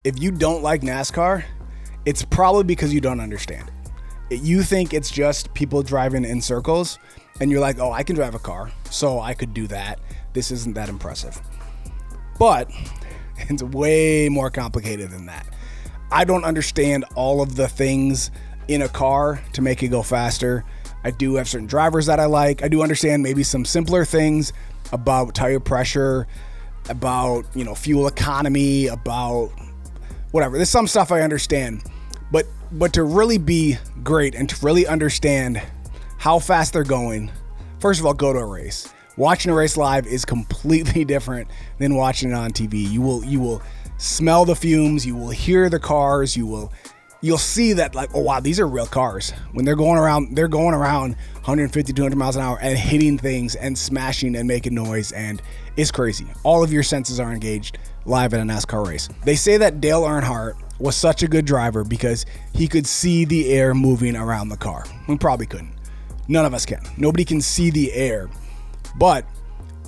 If you don't like NASCAR, it's probably because you don't understand. You think it's just people driving in circles, and you're like, oh, I can drive a car, so I could do that. This isn't that impressive. But it's way more complicated than that. I don't understand all of the things in a car to make it go faster. I do have certain drivers that I like. I do understand maybe some simpler things about tire pressure, about, fuel economy, about whatever. There's some stuff I understand, but to really be great and to really understand how fast they're going, first of all, go to a race. Watching a race live is completely different than watching it on TV. You will smell the fumes, you will hear the cars, you'll see that, like, oh wow, these are real cars. When they're going around 150, 200 miles an hour and hitting things and smashing and making noise, and it's crazy. All of your senses are engaged live at a NASCAR race. They say that Dale Earnhardt was such a good driver because he could see the air moving around the car. We probably couldn't. None of us can. Nobody can see the air. But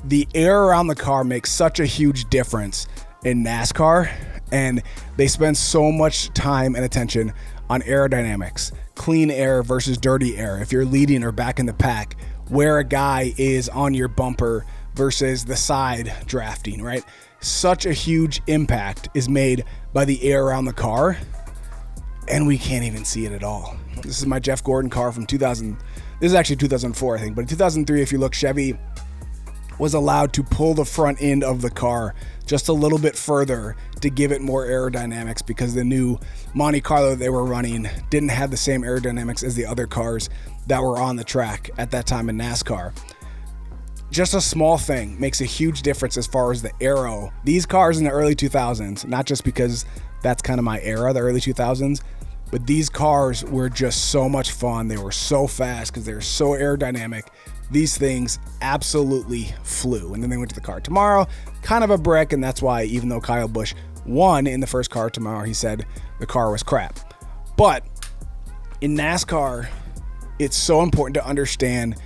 the air around the car makes such a huge difference in NASCAR, and they spend so much time and attention on aerodynamics, clean air versus dirty air. If you're leading or back in the pack, where a guy is on your bumper versus the side drafting, right? Such a huge impact is made by the air around the car, and we can't even see it at all. This is my Jeff Gordon car from 2000. This is actually 2004, I think, but in 2003, if you look, Chevy was allowed to pull the front end of the car just a little bit further to give it more aerodynamics because the new Monte Carlo they were running didn't have the same aerodynamics as the other cars that were on the track at that time in NASCAR. Just a small thing makes a huge difference as far as the aero. These cars in the early 2000s, not just because that's kind of my era, the early 2000s, but these cars were just so much fun. They were so fast because they were so aerodynamic. These things absolutely flew. And then they went to the car tomorrow, kind of a brick, and that's why even though Kyle Busch won in the first car tomorrow, he said the car was crap. But in NASCAR, it's so important to understand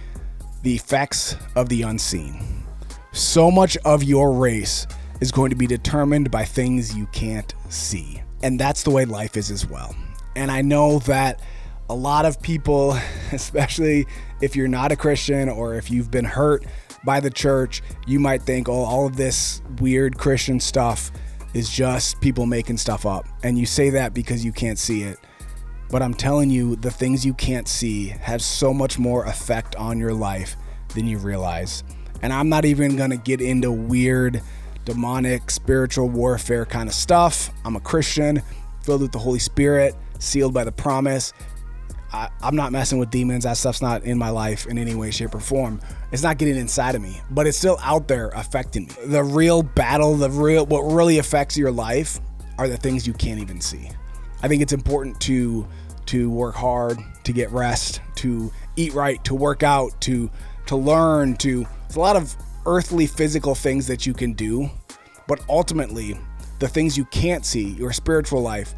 the effects of the unseen. So much of your race is going to be determined by things you can't see. And that's the way life is as well. And I know that a lot of people, especially if you're not a Christian or if you've been hurt by the church, you might think, oh, all of this weird Christian stuff is just people making stuff up. And you say that because you can't see it. But I'm telling you, the things you can't see have so much more effect on your life than you realize. And I'm not even going to get into weird, demonic, spiritual warfare kind of stuff. I'm a Christian, filled with the Holy Spirit, sealed by the promise. I'm not messing with demons. That stuff's not in my life in any way, shape, or form. It's not getting inside of me, but it's still out there affecting me. The real battle, what really affects your life are the things you can't even see. I think it's important to work hard, to get rest, to eat right, to work out, to learn, there's a lot of earthly physical things that you can do, but ultimately the things you can't see, your spiritual life,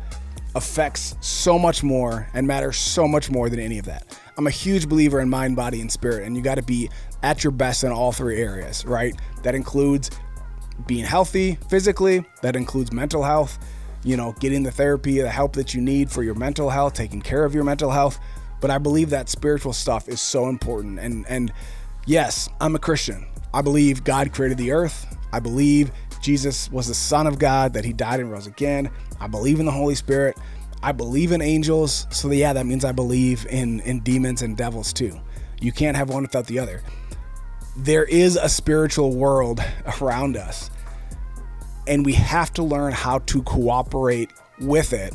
affects so much more and matters so much more than any of that. I'm a huge believer in mind, body, and spirit, and you got to be at your best in all three areas, right? That includes being healthy physically, that includes mental health, getting the therapy, the help that you need for your mental health, taking care of your mental health. But I believe that spiritual stuff is so important. And yes, I'm a Christian. I believe God created the earth. I believe Jesus was the Son of God, that he died and rose again. I believe in the Holy Spirit. I believe in angels. So yeah, that means I believe in demons and devils too. You can't have one without the other. There is a spiritual world around us, and we have to learn how to cooperate with it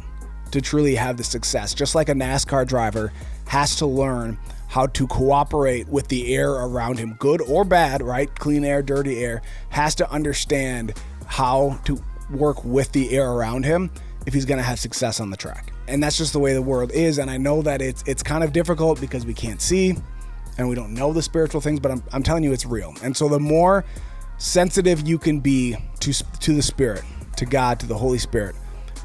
to truly have the success. Just like a NASCAR driver has to learn how to cooperate with the air around him, good or bad, right? Clean air, dirty air, has to understand how to work with the air around him if he's going to have success on the track. And that's just the way the world is. And I know that it's kind of difficult because we can't see and we don't know the spiritual things, but I'm telling you, it's real. And so the more sensitive you can be to the Spirit, to God, to the Holy Spirit,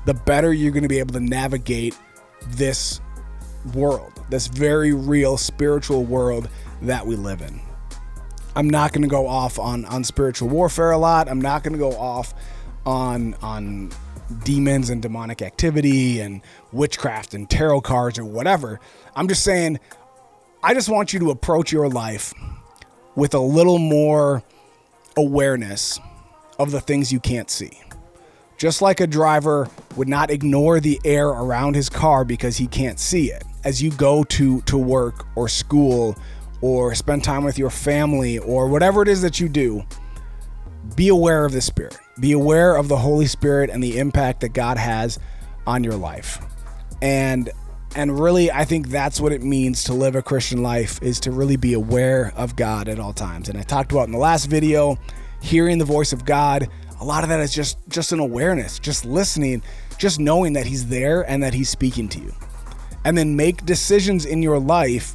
the better you're going to be able to navigate this world, this very real spiritual world that we live in. I'm not going to go off on spiritual warfare a lot. I'm not going to go off on demons and demonic activity and witchcraft and tarot cards or whatever. I'm just saying, I just want you to approach your life with a little more awareness of the things you can't see. Just like a driver would not ignore the air around his car because he can't see it. As you go to work or school or spend time with your family or whatever it is that you do, be aware of the Spirit. Be aware of the Holy Spirit and the impact that God has on your life. And really, I think that's what it means to live a Christian life, is to really be aware of God at all times. And I talked about in the last video, hearing the voice of God. A lot of that is just an awareness, just listening, just knowing that He's there and that He's speaking to you. And then make decisions in your life,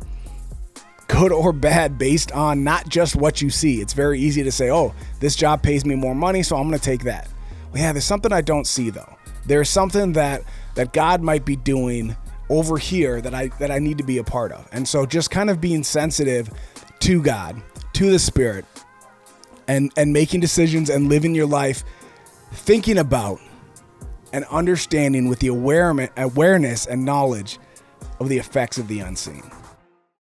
good or bad, based on not just what you see. It's very easy to say, oh, this job pays me more money, so I'm going to take that. Well, yeah, there's something I don't see though. There's something that God might be doing over here that I need to be a part of. And so just kind of being sensitive to God, to the Spirit, and making decisions and living your life thinking about and understanding with the awareness and knowledge of the effects of the unseen.